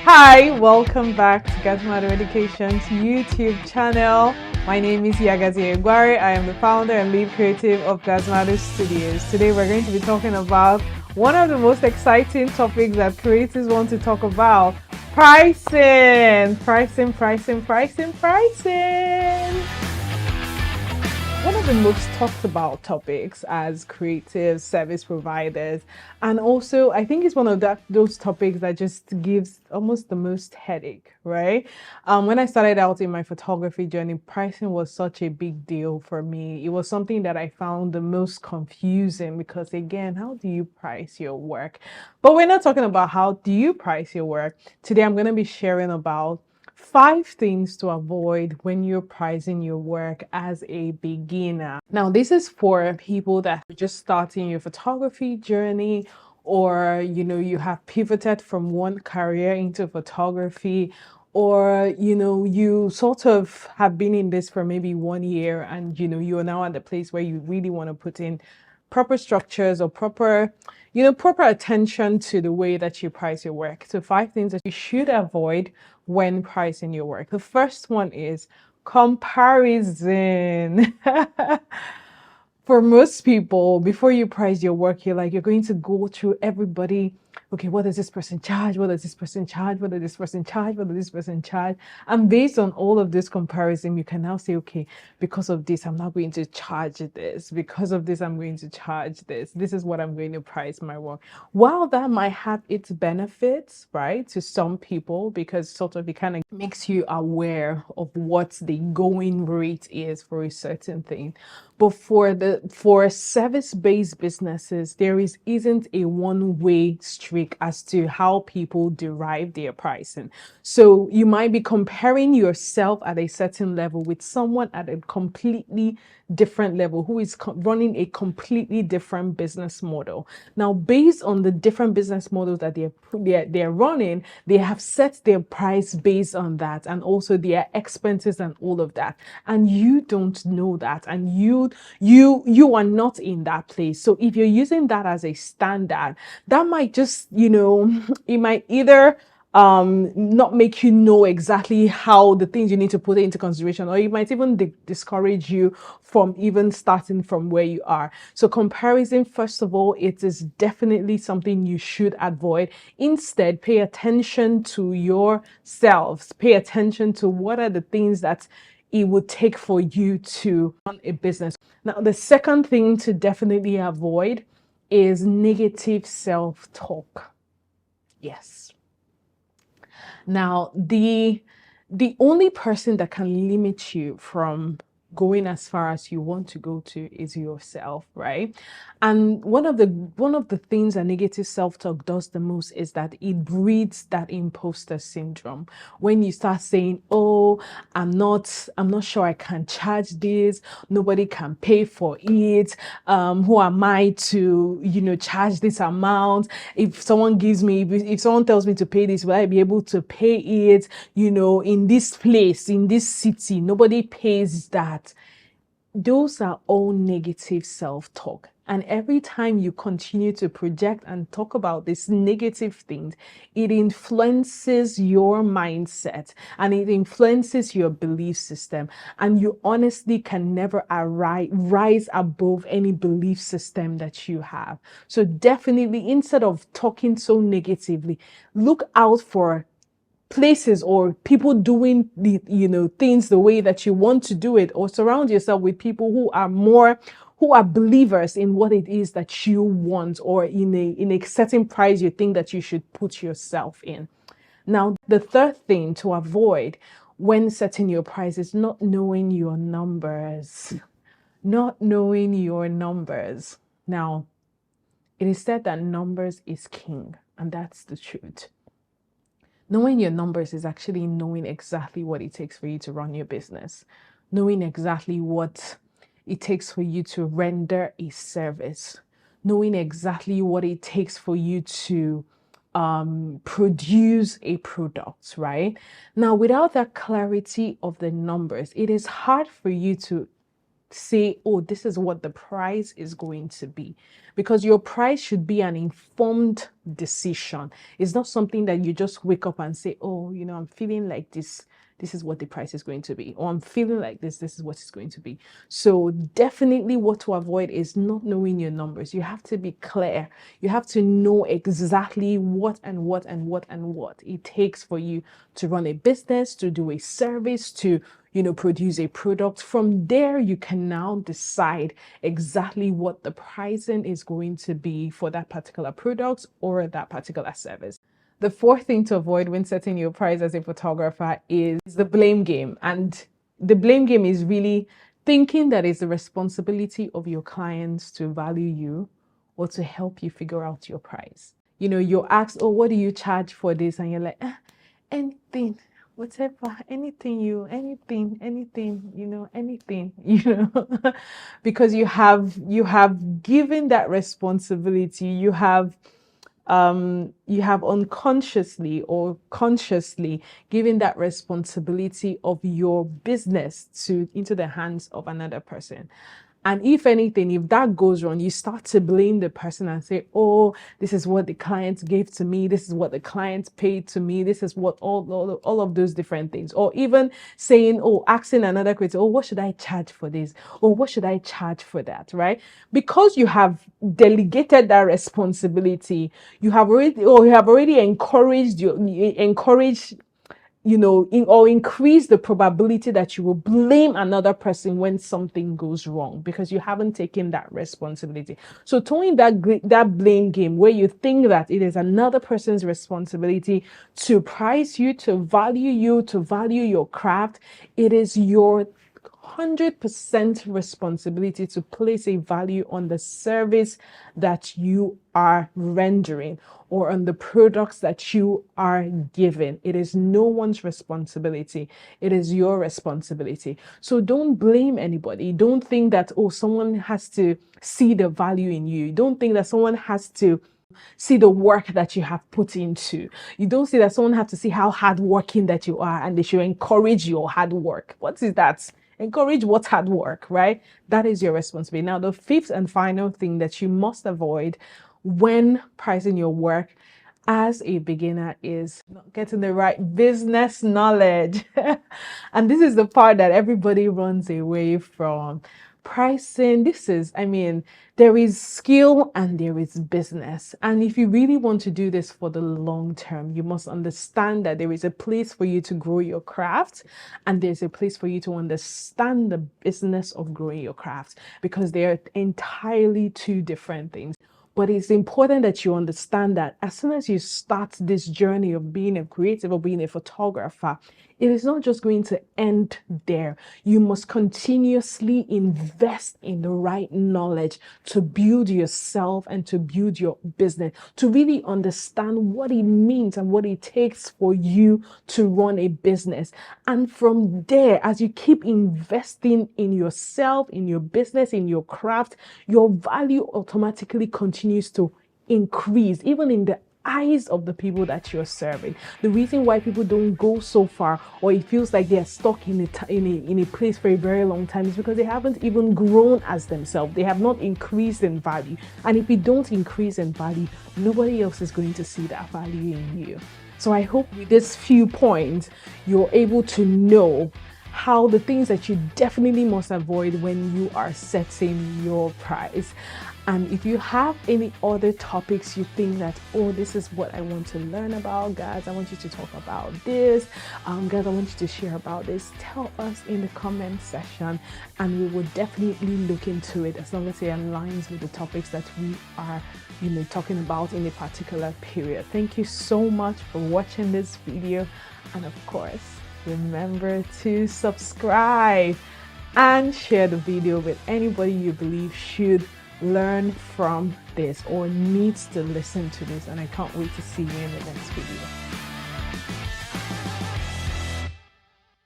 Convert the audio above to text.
Hi, welcome back to Gazmado Education's YouTube channel. My name is Yagazi Egwari. I am the founder and lead creative of Gazmado Studios. Today we're going to be talking about one of the most exciting topics that creators want to talk about: pricing. One of the most talked about topics as creative service providers, and also I think it's one of those topics that just gives almost the most headache, right? When I started out in my photography journey, pricing was such a big deal for me. It was something that I found the most confusing because, again, how do you price your work? But we're not talking about how do you price your work. Today I'm going to be sharing about 5 things to avoid when you're pricing your work as a beginner. Now, this is for people that are just starting your photography journey, or you have pivoted from one career into photography, or you sort of have been in this for maybe 1 year, and you're now at the place where you really want to put in proper structures or proper attention to the way that you price your work. So 5 things that you should avoid when pricing your work. The first one is comparison. For most people, before you price your work, you're going to go through everybody. Okay, what does this person charge? What does this person charge? What does this person charge? What does this person charge? And based on all of this comparison, you can now say, okay, because of this, I'm not going to charge this. Because of this, I'm going to charge this. This is what I'm going to price my work. While that might have its benefits, right, to some people, because sort of it kind of makes you aware of what the going rate is for a certain thing. But for service-based businesses, there isn't a one-way streak as to how people derive their pricing. So you might be comparing yourself at a certain level with someone at a completely different level who is running a completely different business model. Now, based on the different business models that they're running, they have set their price based on that, and also their expenses and all of that. And you don't know that, and you are not in that place. So if you're using that as a standard, that might just it might either not make you know exactly how the things you need to put into consideration, or it might even discourage you from even starting from where you are. So comparison, first of all, it is definitely something you should avoid. Instead, pay attention to yourselves. Pay attention to what are the things that it would take for you to run a business. Now, the second thing to definitely avoid is negative self-talk. Yes. Now, the only person that can limit you from going as far as you want to go to is yourself, right? And one of the things that negative self-talk does the most is that it breeds that imposter syndrome. When you start saying, oh, I'm not sure I can charge this, nobody can pay for it, who am I to charge this amount? If someone if someone tells me to pay this, will I be able to pay it? In this place, in this city, nobody pays that. Those are all negative self-talk. And every time you continue to project and talk about these negative things, it influences your mindset and it influences your belief system. And you honestly can never rise above any belief system that you have. So definitely, instead of talking so negatively, look out for places or people doing the things the way that you want to do it, or surround yourself with people who are believers in what it is that you want, or in a certain price you think that you should put yourself in. Now, the third thing to avoid when setting your price is not knowing your numbers. Not knowing your numbers. Now, it is said that numbers is king, and that's the truth. Knowing your numbers is actually knowing exactly what it takes for you to run your business, knowing exactly what it takes for you to render a service, knowing exactly what it takes for you to produce a product, right? Now, without that clarity of the numbers, it is hard for you to say, oh, this is what the price is going to be. Because your price should be an informed decision. It's not something that you just wake up and say, oh, I'm feeling like this. This is what the price is going to be. Or I'm feeling like this. This is what it's going to be. So definitely what to avoid is not knowing your numbers. You have to be clear. You have to know exactly what it takes for you to run a business, to do a service, to produce a product. From there, you can now decide exactly what the pricing is going to be for that particular product or that particular service. The fourth thing to avoid when setting your price as a photographer is the blame game. And the blame game is really thinking that it's the responsibility of your clients to value you or to help you figure out your price. You're asked, oh, what do you charge for this? And you're like, anything, whatever, anything, anything, because you have given that responsibility. You have unconsciously or consciously given that responsibility of your business into the hands of another person. And if anything, if that goes wrong, you start to blame the person and say, oh, this is what the client gave to me. This is what the client paid to me. This is what all of those different things. Or even saying, oh, asking another creator, oh, what should I charge for this? Or what should I charge for that, right? Because you have delegated that responsibility, you have already encouraged or increase the probability that you will blame another person when something goes wrong because you haven't taken that responsibility. So throwing that blame game where you think that it is another person's responsibility to price you, to value your craft, it is your 100% responsibility to place a value on the service that you are rendering or on the products that you are giving. It is no one's responsibility. It is your responsibility. So don't blame anybody. Don't think that, oh, someone has to see the value in you. Don't think that someone has to see the work that you have put into. You don't see that someone has to see how hardworking that you are and they should encourage your hard work. What is that? Encourage what's hard work, right? That is your responsibility. Now, the fifth and final thing that you must avoid when pricing your work as a beginner is not getting the right business knowledge. And this is the part that everybody runs away from. Pricing, there is skill and there is business. And if you really want to do this for the long term, you must understand that there is a place for you to grow your craft and there's a place for you to understand the business of growing your craft, because they are entirely two different things. But it's important that you understand that as soon as you start this journey of being a creative or being a photographer, it is not just going to end there. You must continuously invest in the right knowledge to build yourself and to build your business, to really understand what it means and what it takes for you to run a business. And from there, as you keep investing in yourself, in your business, in your craft, your value automatically continues to increase, even in the eyes of the people that you're serving. The reason why people don't go so far, or it feels like they're stuck in a place for a very long time, is because they haven't even grown as themselves. They have not increased in value. And if you don't increase in value, nobody else is going to see that value in you. So I hope with these few points, you're able to know how the things that you definitely must avoid when you are setting your price. And if you have any other topics you think that, oh, this is what I want to learn about, guys, I want you to talk about this, guys, I want you to share about this, tell us in the comment section and we will definitely look into it, as long as it aligns with the topics that we are talking about in a particular period. Thank you so much for watching this video, and of course, remember to subscribe and share the video with anybody you believe should learn from this or needs to listen to this. And I can't wait to see you in the next video.